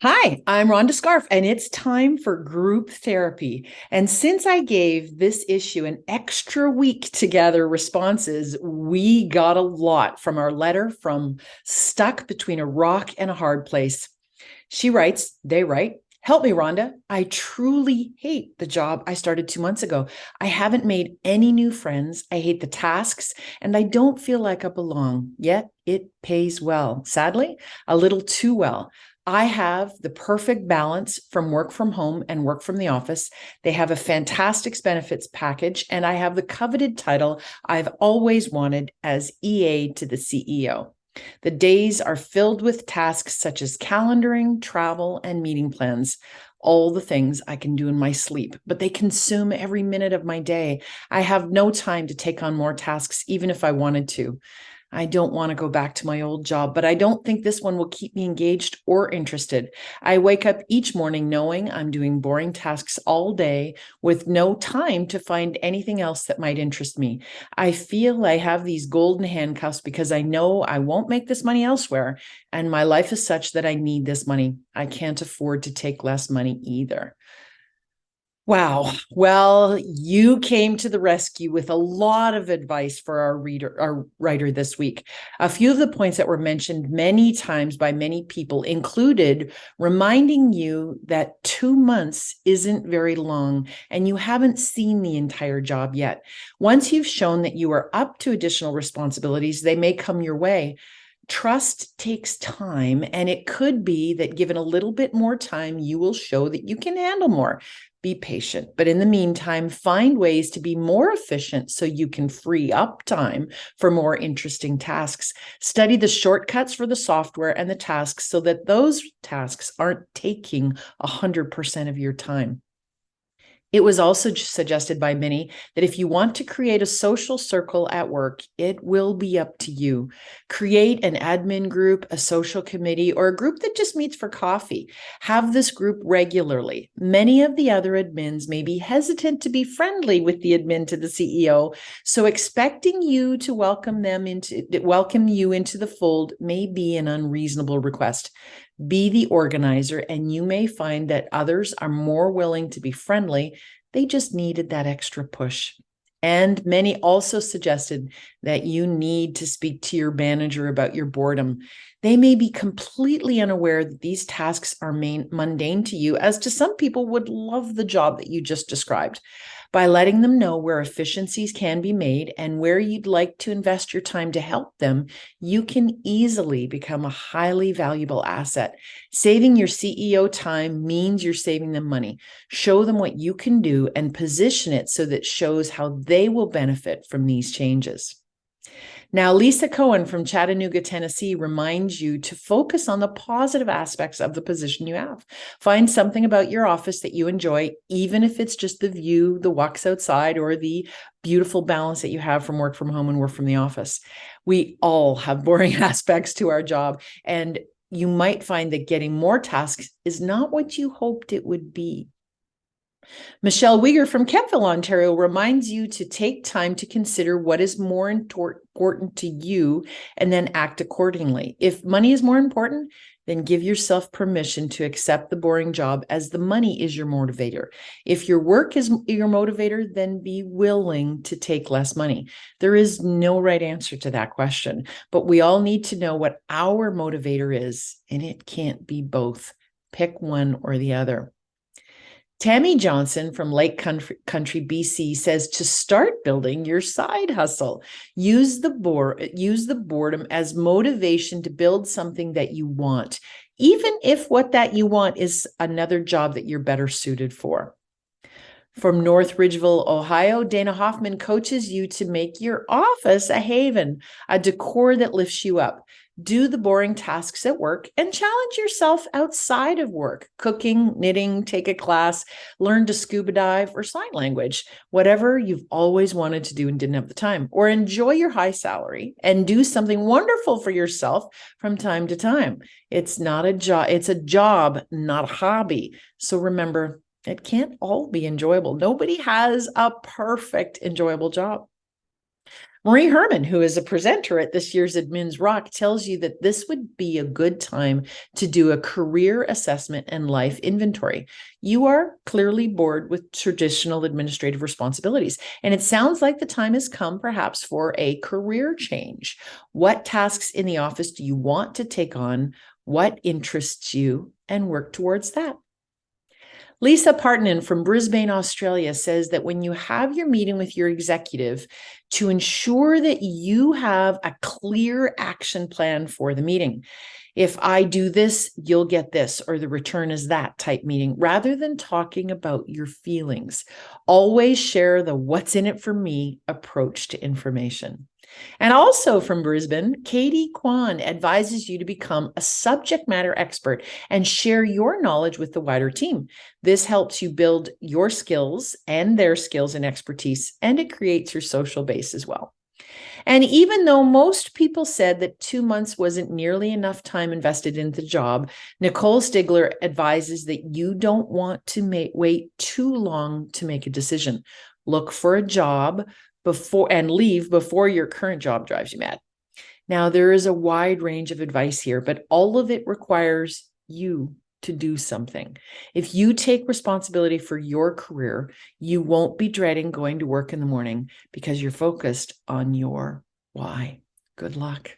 Hi, I'm Rhonda Scarf, and it's time for group therapy. And since I gave this issue an extra week to gather responses, we got a lot from our letter from Stuck Between a Rock and a Hard Place. She writes, they write, "Help me, Rhonda. I truly hate the job I started 2 months ago. I haven't made any new friends. I hate the tasks, and I don't feel like I belong. Yet it pays well. Sadly, a little too well. I have the perfect balance from work from home and work from the office. They have a fantastic benefits package, and I have the coveted title I've always wanted as EA to the CEO. The days are filled with tasks such as calendaring, travel, and meeting plans. All the things I can do in my sleep, but they consume every minute of my day. I have no time to take on more tasks, even if I wanted to. I don't want to go back to my old job, but I don't think this one will keep me engaged or interested. I wake up each morning knowing I'm doing boring tasks all day with no time to find anything else that might interest me. I feel I have these golden handcuffs because I know I won't make this money elsewhere, and my life is such that I need this money. I can't afford to take less money either." Wow. Well, you came to the rescue with a lot of advice for our writer this week. A few of the points that were mentioned many times by many people included reminding you that 2 months isn't very long and you haven't seen the entire job yet. Once you've shown that you are up to additional responsibilities, they may come your way. Trust takes time, and it could be that given a little bit more time, you will show that you can handle more. Be patient, but in the meantime, find ways to be more efficient so you can free up time for more interesting tasks. Study the shortcuts for the software and the tasks so that those tasks aren't taking 100% of your time. It was also suggested by many that if you want to create a social circle at work, it will be up to you. Create an admin group, a social committee, or a group that just meets for coffee. Have this group regularly. Many of the other admins may be hesitant to be friendly with the admin to the CEO, so expecting you to welcome you into the fold may be an unreasonable request. Be the organizer, and you may find that others are more willing to be friendly. They just needed that extra push. And many also suggested that you need to speak to your manager about your boredom. They may be completely unaware that these tasks are mundane to you, as to some people would love the job that you just described. By letting them know where efficiencies can be made and where you'd like to invest your time to help them, you can easily become a highly valuable asset. Saving your CEO time means you're saving them money. Show them what you can do and position it so that it shows how they will benefit from these changes. Now, Lisa Cohen from Chattanooga, Tennessee reminds you to focus on the positive aspects of the position you have. Find something about your office that you enjoy, even if it's just the view, the walks outside, or the beautiful balance that you have from work from home and work from the office. We all have boring aspects to our job, and you might find that getting more tasks is not what you hoped it would be. Michelle Wieger from Kemptville, Ontario reminds you to take time to consider what is more important to you and then act accordingly. If money is more important, then give yourself permission to accept the boring job, as the money is your motivator. If your work is your motivator, then be willing to take less money. There is no right answer to that question, but we all need to know what our motivator is, and it can't be both. Pick one or the other. Tammy Johnson from Lake Country, BC says to start building your side hustle. Use the boredom as motivation to build something that you want, even if what that you want is another job that you're better suited for. From North Ridgeville, Ohio, Dana Hoffman coaches you to make your office a haven, a decor that lifts you up. Do the boring tasks at work and challenge yourself outside of work. Cooking, knitting, take a class, learn to scuba dive or sign language, whatever you've always wanted to do and didn't have the time. Or enjoy your high salary and do something wonderful for yourself from time to time. It's not a job, it's a job, not a hobby. So remember, it can't all be enjoyable. Nobody has a perfect, enjoyable job. Marie Herman, who is a presenter at this year's Admins Rock, tells you that this would be a good time to do a career assessment and life inventory. You are clearly bored with traditional administrative responsibilities, and it sounds like the time has come perhaps for a career change. What tasks in the office do you want to take on? What interests you? And work towards that. Lisa Partanen from Brisbane, Australia says that when you have your meeting with your executive, to ensure that you have a clear action plan for the meeting. If I do this, you'll get this, or the return is that type meeting, rather than talking about your feelings. Always share the what's in it for me approach to information. And also from Brisbane, Katie Kwan advises you to become a subject matter expert and share your knowledge with the wider team. This helps you build your skills and their skills and expertise, and it creates your social base as well. And even though most people said that 2 months wasn't nearly enough time invested in the job, Nicole Stigler advises that you don't want to wait too long to make a decision. Look for a job before and leave before your current job drives you mad. Now, there is a wide range of advice here, but all of it requires you to do something. If you take responsibility for your career, you won't be dreading going to work in the morning because you're focused on your why. Good luck.